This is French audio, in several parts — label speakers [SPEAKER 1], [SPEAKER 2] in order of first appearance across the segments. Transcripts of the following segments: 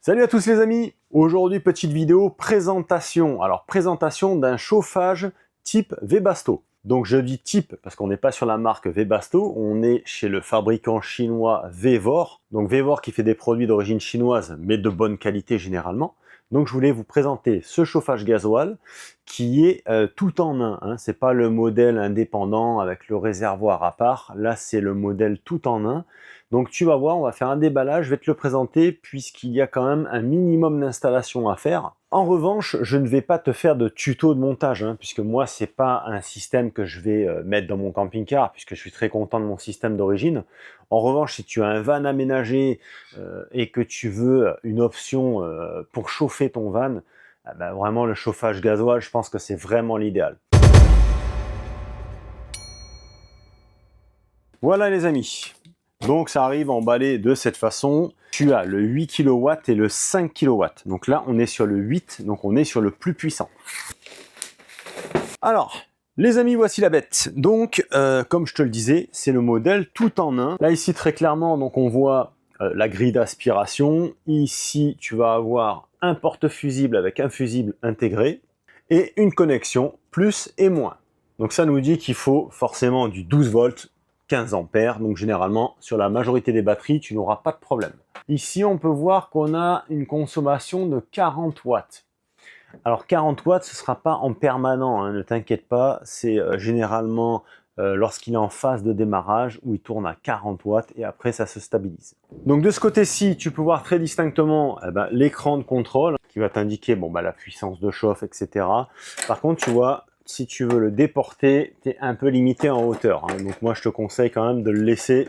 [SPEAKER 1] Salut à tous les amis. Aujourd'hui, petite vidéo présentation. Alors, présentation d'un chauffage type Webasto. Donc, je dis type parce qu'on n'est pas sur la marque Webasto, on est chez le fabricant chinois Vevor. Donc, Vevor qui fait des produits d'origine chinoise, mais de bonne qualité généralement. Donc, je voulais vous présenter ce chauffage gasoil qui est tout en un. Hein. C'est pas le modèle indépendant avec le réservoir à part. Là, c'est le modèle tout en un. Donc tu vas voir, on va faire un déballage, je vais te le présenter puisqu'il y a quand même un minimum d'installation à faire. En revanche, je ne vais pas te faire de tuto de montage, hein, puisque moi, c'est pas un système que je vais mettre dans mon camping-car, puisque je suis très content de mon système d'origine. En revanche, si tu as un van aménagé et que tu veux une option pour chauffer ton van, ben vraiment le chauffage gasoil, je pense que c'est vraiment l'idéal. Voilà les amis. Donc ça arrive emballé de cette façon. Tu as le 8 kW et le 5 kW. Donc là, on est sur le 8, donc on est sur le plus puissant. Alors, les amis, voici la bête. Donc, comme je te le disais, c'est le modèle tout en un. Là, ici, très clairement, donc on voit la grille d'aspiration. Ici, tu vas avoir un porte-fusible avec un fusible intégré et une connexion plus et moins. Donc ça nous dit qu'il faut forcément du 12 volts, 15 ampères, donc généralement sur la majorité des batteries tu n'auras pas de problème. Ici on peut voir qu'on a une consommation de 40 watts. Alors 40 watts ce ne sera pas en permanent, hein, ne t'inquiète pas, c'est généralement lorsqu'il est en phase de démarrage où il tourne à 40 watts et après ça se stabilise. Donc de ce côté-ci tu peux voir très distinctement l'écran de contrôle qui va t'indiquer la puissance de chauffe, etc. Par contre tu vois, si tu veux le déporter, tu es un peu limité en hauteur. Hein. Donc moi, je te conseille quand même de le laisser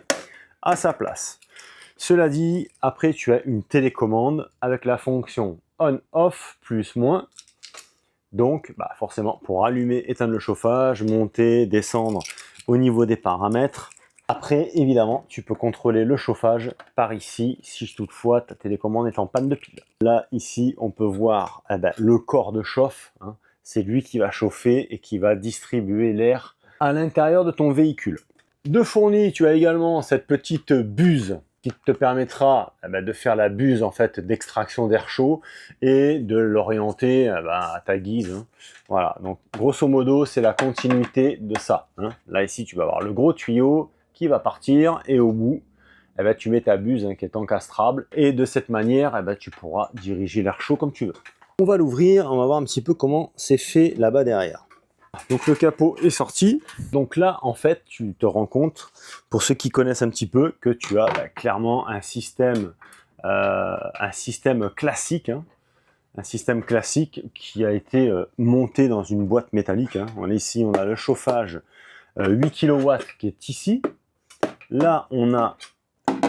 [SPEAKER 1] à sa place. Cela dit, après, tu as une télécommande avec la fonction on-off plus moins. Donc, forcément, pour allumer, éteindre le chauffage, monter, descendre au niveau des paramètres. Après, évidemment, tu peux contrôler le chauffage par ici, si toutefois ta télécommande est en panne de pile. Là, ici, on peut voir le corps de chauffe. Hein. C'est lui qui va chauffer et qui va distribuer l'air à l'intérieur de ton véhicule. De fourni, tu as également cette petite buse qui te permettra de faire la buse en fait d'extraction d'air chaud et de l'orienter à ta guise. Hein. Voilà, donc grosso modo, c'est la continuité de ça. Hein. Là, ici, tu vas avoir le gros tuyau qui va partir et au bout, tu mets ta buse qui est encastrable et de cette manière, tu pourras diriger l'air chaud comme tu veux. On va l'ouvrir, on va voir un petit peu comment c'est fait là-bas derrière. Donc le capot est sorti. Donc là, en fait, tu te rends compte, pour ceux qui connaissent un petit peu, que tu as clairement un système classique, hein, un système classique qui a été monté dans une boîte métallique. Hein. Ici, on a le chauffage 8 kW qui est ici. Là, on a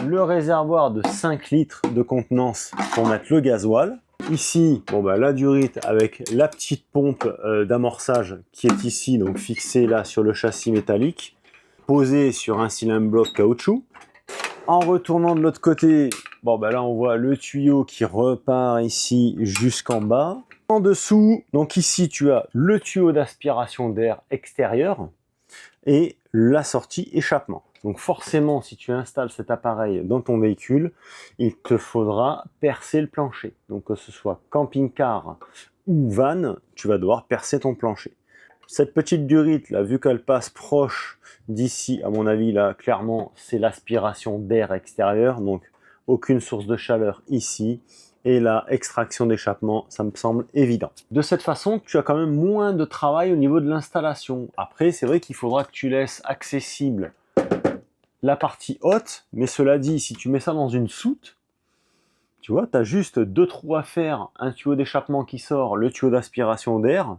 [SPEAKER 1] le réservoir de 5 litres de contenance pour mettre le gasoil. Ici, la durite avec la petite pompe d'amorçage qui est ici, donc fixée là sur le châssis métallique, posée sur un cylindre bloc caoutchouc. En retournant de l'autre côté, là on voit le tuyau qui repart ici jusqu'en bas. En dessous, donc ici tu as le tuyau d'aspiration d'air extérieur et la sortie échappement. Donc forcément, si tu installes cet appareil dans ton véhicule, il te faudra percer le plancher. Donc que ce soit camping-car ou van, tu vas devoir percer ton plancher. Cette petite durite, là, vu qu'elle passe proche d'ici, à mon avis, là, clairement, c'est l'aspiration d'air extérieur. Donc aucune source de chaleur ici. Et la extraction d'échappement, ça me semble évident. De cette façon, tu as quand même moins de travail au niveau de l'installation. Après, c'est vrai qu'il faudra que tu laisses accessible la partie haute, mais cela dit, si tu mets ça dans une soute, tu vois, tu as juste 2 trous à faire, un tuyau d'échappement qui sort, le tuyau d'aspiration d'air.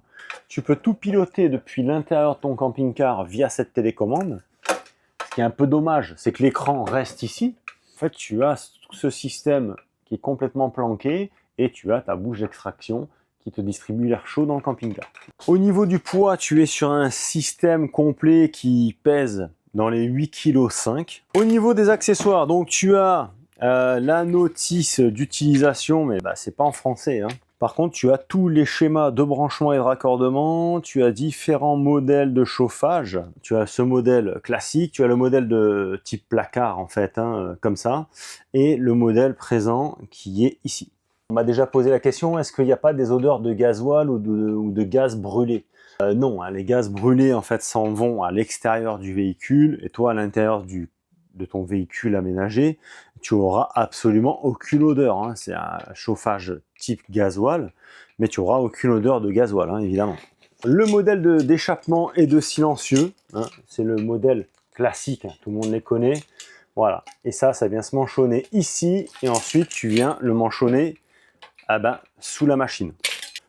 [SPEAKER 1] Tu peux tout piloter depuis l'intérieur de ton camping-car via cette télécommande. Ce qui est un peu dommage, c'est que l'écran reste ici. En fait, tu as ce système qui est complètement planqué et tu as ta bouche d'extraction qui te distribue l'air chaud dans le camping-car. Au niveau du poids, tu es sur un système complet qui pèse dans les 8,5 kg. Au niveau des accessoires, donc tu as la notice d'utilisation, mais c'est pas en français. Hein. Par contre, tu as tous les schémas de branchement et de raccordement, tu as différents modèles de chauffage, tu as ce modèle classique, tu as le modèle de type placard en fait, hein, comme ça, et le modèle présent qui est ici. On m'a déjà posé la question, est-ce qu'il n'y a pas des odeurs de gasoil ou de gaz brûlé? Non, hein, les gaz brûlés en fait s'en vont à l'extérieur du véhicule et toi à l'intérieur de ton véhicule aménagé, tu auras absolument aucune odeur. Hein. C'est un chauffage type gasoil, mais tu auras aucune odeur de gasoil, hein, évidemment. Le modèle d'échappement et de silencieux, hein, c'est le modèle classique, hein, tout le monde les connaît. Voilà, et ça vient se manchonner ici, et ensuite tu viens le manchonner sous la machine.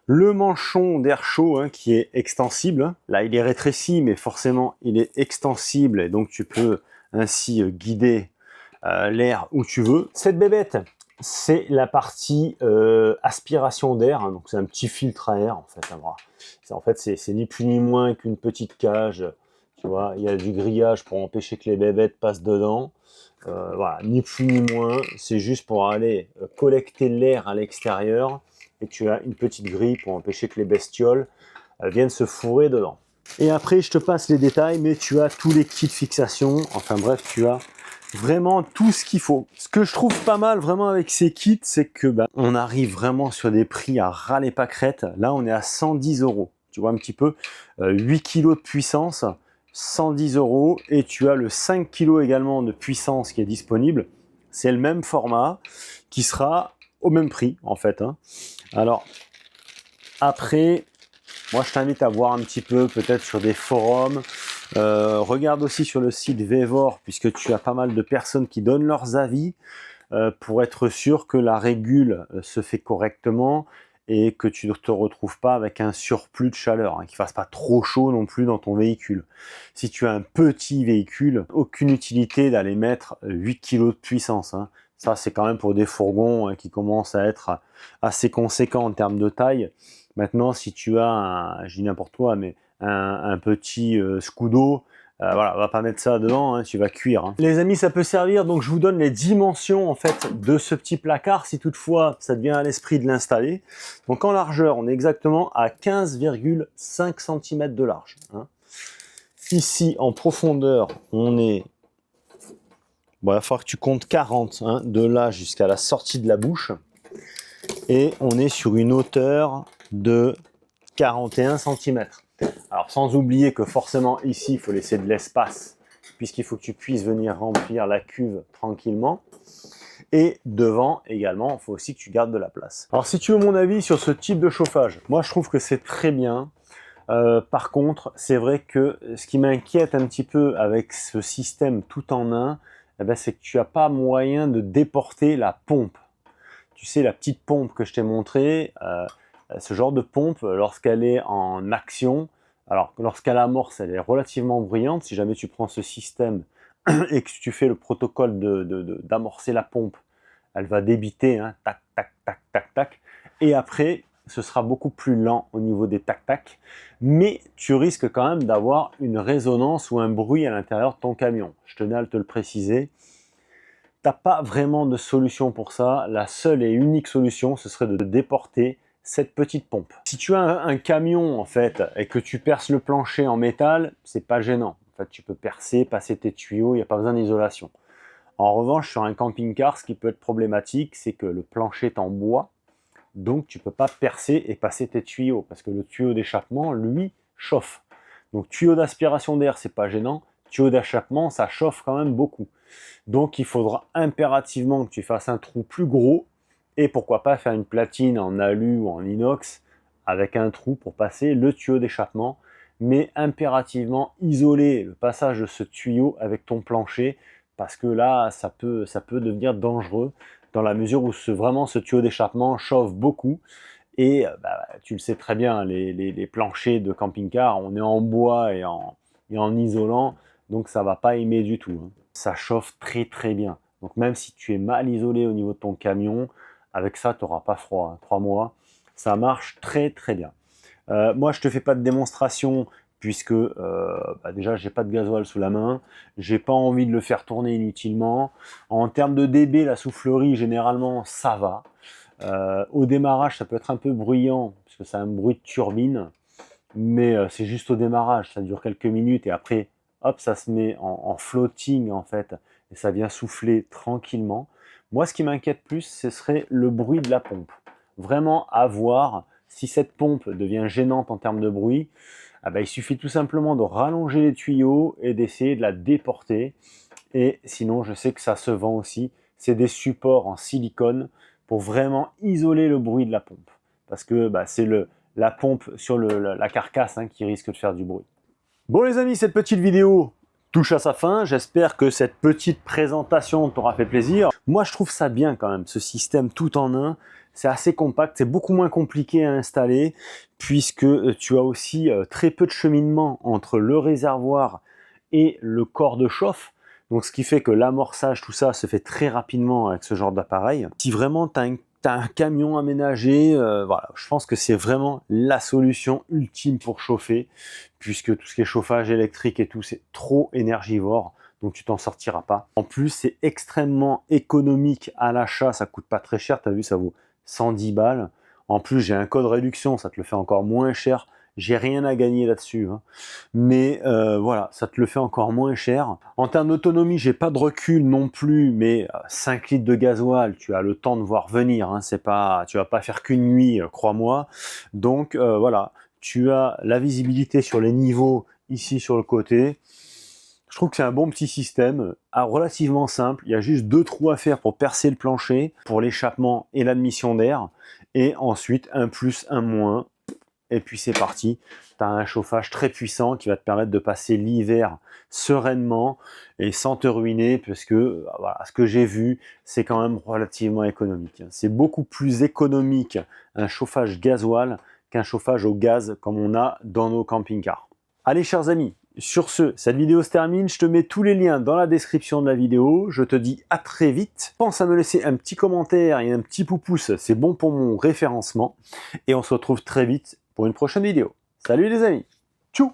[SPEAKER 1] Le manchon d'air chaud hein, qui est extensible, là il est rétréci, mais forcément il est extensible, et donc tu peux ainsi guider l'air où tu veux. Cette bébête, c'est la partie aspiration d'air, hein, donc c'est un petit filtre à air en fait. Hein, voilà. En fait, c'est ni plus ni moins qu'une petite cage. Tu vois, il y a du grillage pour empêcher que les bébêtes passent dedans. Voilà, ni plus ni moins. C'est juste pour aller collecter l'air à l'extérieur. Et tu as une petite grille pour empêcher que les bestioles viennent se fourrer dedans. Et après, je te passe les détails, mais tu as tous les kits de fixation. Enfin bref, tu as vraiment tout ce qu'il faut. Ce que je trouve pas mal vraiment avec ces kits, c'est que on arrive vraiment sur des prix à ras les pâquerettes. Là, on est à 110 €. Tu vois un petit peu, 8 kg de puissance, 110 €. Et tu as le 5 kg également de puissance qui est disponible. C'est le même format qui sera au même prix en fait. Hein. Alors, après, moi je t'invite à voir un petit peu peut-être sur des forums. Regarde aussi sur le site Vevor, puisque tu as pas mal de personnes qui donnent leurs avis pour être sûr que la régule se fait correctement et que tu ne te retrouves pas avec un surplus de chaleur, hein, qu'il ne fasse pas trop chaud non plus dans ton véhicule. Si tu as un petit véhicule, aucune utilité d'aller mettre 8 kg de puissance. Hein. Ça, c'est quand même pour des fourgons qui commencent à être assez conséquents en termes de taille. Maintenant, si tu as, je dis n'importe quoi, mais un petit Scudo, voilà, on va pas mettre ça dedans, hein, tu vas cuire. Hein. Les amis, ça peut servir, donc je vous donne les dimensions en fait de ce petit placard, si toutefois ça te vient à l'esprit de l'installer. Donc en largeur, on est exactement à 15,5 cm de large. Hein. Ici, en profondeur, on est... Bon, il va falloir que tu comptes 40, hein, de là jusqu'à la sortie de la bouche. Et on est sur une hauteur de 41 cm. Alors sans oublier que forcément ici il faut laisser de l'espace puisqu'il faut que tu puisses venir remplir la cuve tranquillement. Et devant également, il faut aussi que tu gardes de la place. Alors si tu veux mon avis sur ce type de chauffage, moi je trouve que c'est très bien. Par contre, c'est vrai que ce qui m'inquiète un petit peu avec ce système tout en un, c'est que tu n'as pas moyen de déporter la pompe. Tu sais, la petite pompe que je t'ai montrée, ce genre de pompe, lorsqu'elle est en action, alors lorsqu'elle amorce, elle est relativement bruyante. Si jamais tu prends ce système et que tu fais le protocole d'amorcer la pompe, elle va débiter, hein, tac, tac, tac, tac, tac. Et après, ce sera beaucoup plus lent au niveau des tac, tac. Mais tu risques quand même d'avoir une résonance ou un bruit à l'intérieur de ton camion. Je tenais à te le préciser. Tu n'as pas vraiment de solution pour ça. La seule et unique solution, ce serait de déporter cette petite pompe. Si tu as un camion en fait et que tu perces le plancher en métal, c'est pas gênant. En fait, tu peux percer, passer tes tuyaux, il n'y a pas besoin d'isolation. En revanche, sur un camping-car, ce qui peut être problématique, c'est que le plancher est en bois, donc tu peux pas percer et passer tes tuyaux parce que le tuyau d'échappement, lui, chauffe. Donc tuyau d'aspiration d'air, c'est pas gênant. Tuyau d'échappement, ça chauffe quand même beaucoup. Donc il faudra impérativement que tu fasses un trou plus gros et pourquoi pas faire une platine en alu ou en inox avec un trou pour passer le tuyau d'échappement, mais impérativement isoler le passage de ce tuyau avec ton plancher parce que là ça peut devenir dangereux dans la mesure où vraiment ce tuyau d'échappement chauffe beaucoup et tu le sais très bien, les planchers de camping-car, on est en bois et en isolant, donc ça va pas aimer du tout. Hein. Ça chauffe très très bien. Donc même si tu es mal isolé au niveau de ton camion, avec ça, tu n'auras pas froid. Hein. 3 mois, ça marche très très bien. Moi, je ne te fais pas de démonstration puisque déjà, j'ai pas de gasoil sous la main. J'ai pas envie de le faire tourner inutilement. En termes de dB, la soufflerie, généralement, ça va. Au démarrage, ça peut être un peu bruyant parce que c'est un bruit de turbine. Mais c'est juste au démarrage. Ça dure quelques minutes et après, hop, ça se met en floating en fait. Et ça vient souffler tranquillement. Moi, ce qui m'inquiète plus, ce serait le bruit de la pompe. vraiment à voir si cette pompe devient gênante en termes de bruit, il suffit tout simplement de rallonger les tuyaux et d'essayer de la déporter. Et sinon, je sais que ça se vend aussi. C'est des supports en silicone pour vraiment isoler le bruit de la pompe. Parce que c'est la pompe sur la carcasse qui risque de faire du bruit. Bon les amis, cette petite vidéo touche à sa fin. J'espère que cette petite présentation t'aura fait plaisir. Moi, je trouve ça bien quand même, ce système tout en un. C'est assez compact, c'est beaucoup moins compliqué à installer puisque tu as aussi très peu de cheminement entre le réservoir et le corps de chauffe. Donc ce qui fait que l'amorçage, tout ça, se fait très rapidement avec ce genre d'appareil. Si vraiment tu as un camion aménagé, voilà, je pense que c'est vraiment la solution ultime pour chauffer, puisque tout ce qui est chauffage électrique et tout, c'est trop énergivore, donc tu t'en sortiras pas. En plus, c'est extrêmement économique à l'achat, ça coûte pas très cher, tu as vu, ça vaut 110 balles. En plus, j'ai un code réduction, ça te le fait encore moins cher. J'ai rien à gagner là-dessus, mais voilà, ça te le fait encore moins cher. En termes d'autonomie, j'ai pas de recul non plus, mais 5 litres de gasoil, tu as le temps de voir venir, c'est pas, tu vas pas faire qu'une nuit, crois-moi. Donc voilà, tu as la visibilité sur les niveaux ici sur le côté. Je trouve que c'est un bon petit système, relativement simple. Il y a juste 2 trous à faire pour percer le plancher, pour l'échappement et l'admission d'air. Et ensuite, un plus, un moins. Et puis c'est parti. Tu as un chauffage très puissant qui va te permettre de passer l'hiver sereinement et sans te ruiner, parce que voilà, ce que j'ai vu, c'est quand même relativement économique. C'est beaucoup plus économique un chauffage gasoil qu'un chauffage au gaz comme on a dans nos camping-cars. Allez chers amis, sur ce, cette vidéo se termine. Je te mets tous les liens dans la description de la vidéo. Je te dis à très vite. Pense à me laisser un petit commentaire et un petit pouce, c'est bon pour mon référencement. Et on se retrouve très vite pour une prochaine vidéo. Salut les amis, tchou!